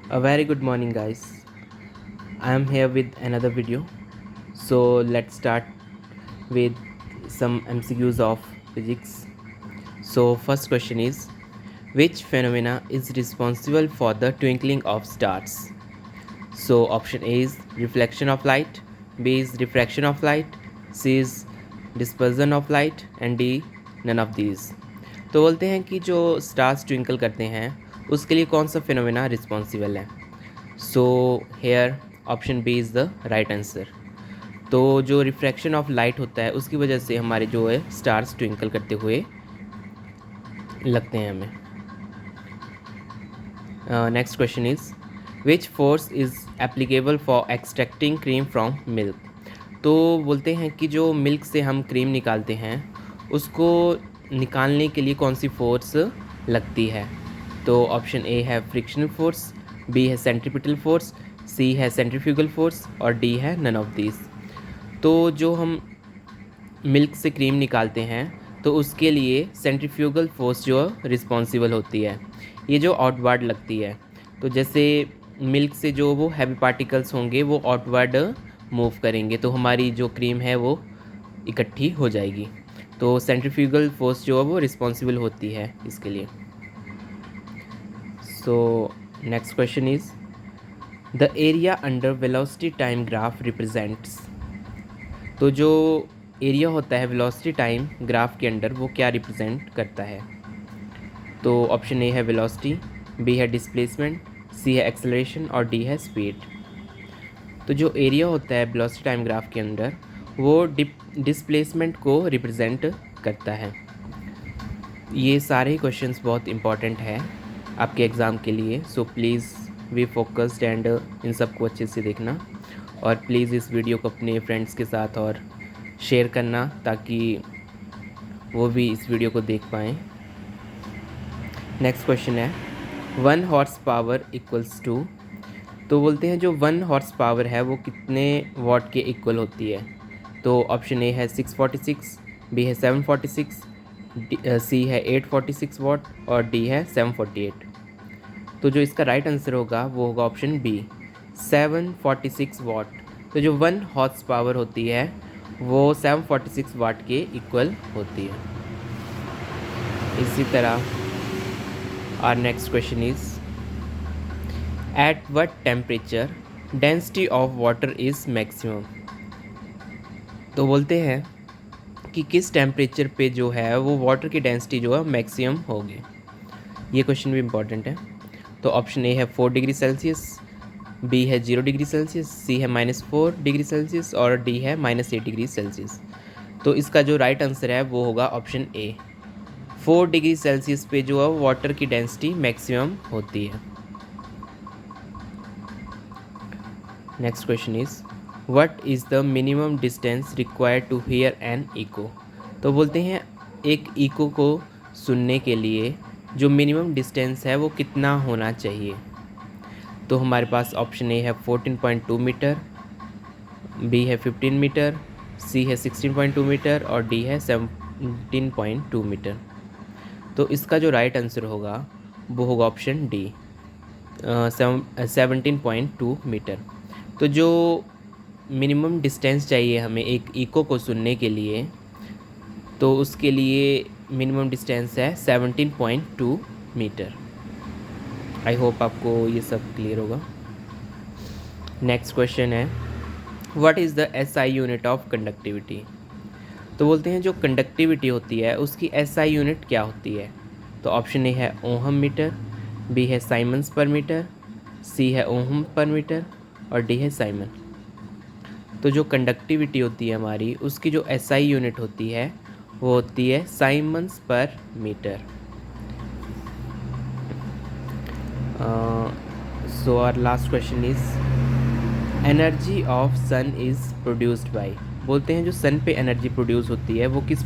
A very good morning, guys. I am here with another video. So let's start with some MCQs of physics. So first question is, which phenomena is responsible for the twinkling of stars? So option A is reflection of light, B is diffraction of light, C is dispersion of light and D none of these. तो बोलते हैं कि जो stars twinkle करते हैं उसके लिए कौन सा फिनोमेना रिस्पॉन्सिबल है. So here option B is the right answer. तो जो रिफ्रैक्शन ऑफ लाइट होता है उसकी वजह से हमारे जो है स्टार्स ट्विंकल करते हुए लगते हैं हमें. Next question is which force is applicable for extracting cream from milk. तो बोलते हैं कि जो मिल्क से हम क्रीम निकालते हैं उसको निकालने के लिए कौन सी फोर्स लगती है. तो ऑप्शन ए है फ्रिक्शनल फोर्स, बी है सेंट्रीपिटल फोर्स, सी है सेंट्रीफ्यूगल फोर्स और डी है नन ऑफ दिस. तो जो हम मिल्क से क्रीम निकालते हैं तो उसके लिए सेंट्रीफ्यूगल फोर्स जो रिस्पॉन्सिबल होती है, ये जो आउटवर्ड लगती है. तो जैसे मिल्क से जो वो हैवी पार्टिकल्स होंगे वो आउटवर्ड मूव करेंगे तो हमारी जो क्रीम है वो इकट्ठी हो जाएगी. तो सेंट्रीफ्यूगल फोर्स जो है वो रिस्पॉन्सिबल होती है इसके लिए. So next question is the area under velocity time graph represents. तो जो एरिया होता है वेलोसिटी टाइम ग्राफ के अंडर वो क्या रिप्रेजेंट करता है. तो ऑप्शन ए है वेलोसिटी, बी है डिस्प्लेसमेंट, सी है एक्सेलरेशन और डी है स्पीड. तो जो एरिया होता है वेलोसिटी टाइम ग्राफ के अंदर वो डिस्प्लेसमेंट को रिप्रेजेंट करता है. ये सारे क्वेश्चंस बहुत इंपॉर्टेंट है आपके एग्ज़ाम के लिए. So please be focused and इन सबको अच्छे से देखना और प्लीज़ इस वीडियो को अपने फ्रेंड्स के साथ और शेयर करना ताकि वो भी इस वीडियो को देख पाएँ. नेक्स्ट क्वेश्चन है 1 हॉर्स पावर इक्वल्स टू. तो बोलते हैं जो 1 हॉर्स पावर है वो कितने वॉट के इक्वल होती है. तो ऑप्शन ए है 646, बी है 746, सी है 846 वॉट और डी है 748. तो जो इसका राइट आंसर होगा वो होगा ऑप्शन बी 746 वॉट. तो जो 1 हॉर्स पावर होती है वो 746 वाट के इक्वल होती है. इसी तरह our next question is at what temperature density of water is maximum. तो बोलते हैं कि किस टेम्परेचर पे जो है वो वाटर की डेंसिटी जो है मैक्सिमम होगी. ये क्वेश्चन भी इम्पॉर्टेंट है. तो ऑप्शन ए है 4 डिग्री सेल्सियस, बी है 0 डिग्री सेल्सियस, सी है -4 डिग्री सेल्सियस और डी है -8 डिग्री सेल्सियस. तो इसका जो राइट आंसर है वो होगा ऑप्शन ए 4 डिग्री सेल्सियस पे जो है वाटर की डेंसिटी मैक्सिमम होती है. Next question is what is the minimum distance required to hear an echo. तो बोलते हैं एक इको को सुनने के लिए जो मिनिमम डिस्टेंस है वो कितना होना चाहिए. तो हमारे पास ऑप्शन ए है 14.2 मीटर, बी है 15 मीटर, सी है 16.2 मीटर और डी है 17.2 मीटर. तो इसका जो राइट आंसर होगा वो होगा ऑप्शन डी 17.2 मीटर. तो जो मिनिमम डिस्टेंस चाहिए हमें एक इको को सुनने के लिए तो उसके लिए मिनिमम डिस्टेंस है 17.2 मीटर. आई होप आपको ये सब क्लियर होगा. नेक्स्ट क्वेश्चन है what is the SI unit of conductivity. तो बोलते हैं जो कंडक्टिविटी होती है उसकी एसआई यूनिट क्या होती है. तो ऑप्शन ए है ओहम मीटर, बी है साइमन्स पर मीटर, सी है ओहम पर मीटर और डी है साइमन. तो जो कंडक्टिविटी होती है हमारी उसकी जो एसआई यूनिट होती है वो होती है siemens per meter. So our last question is energy of sun is produced by. बोलते हैं जो सन पे एनर्जी प्रोड्यूस होती है वो किस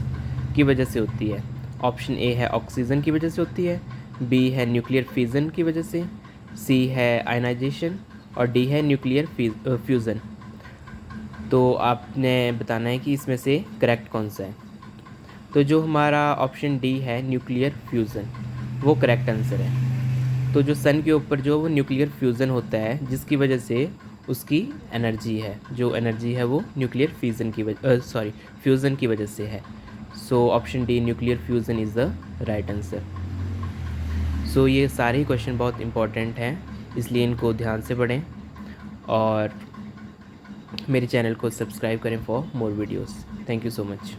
की वजह से होती है. ऑप्शन ए है ऑक्सीजन की वजह से होती है, बी है न्यूक्लियर फिजन की वजह से, सी है आयनाइजेशन और डी है न्यूक्लियर फ्यूज़न. तो आपने बताना है कि इसमें से करेक्ट कौन सा है. तो जो हमारा ऑप्शन डी है न्यूक्लियर फ्यूज़न वो करेक्ट आंसर है. तो जो सन के ऊपर जो वो न्यूक्लियर फ्यूज़न होता है जिसकी वजह से उसकी एनर्जी है, जो एनर्जी है वो न्यूक्लियर फ्यूज़न की वजह से है। So option D nuclear fusion is the right answer. So ये सारे क्वेश्चन बहुत इंपॉर्टेंट हैं, इसलिए इनको ध्यान से पढ़ें और मेरे चैनल को सब्सक्राइब करें for more videos. Thank you so much.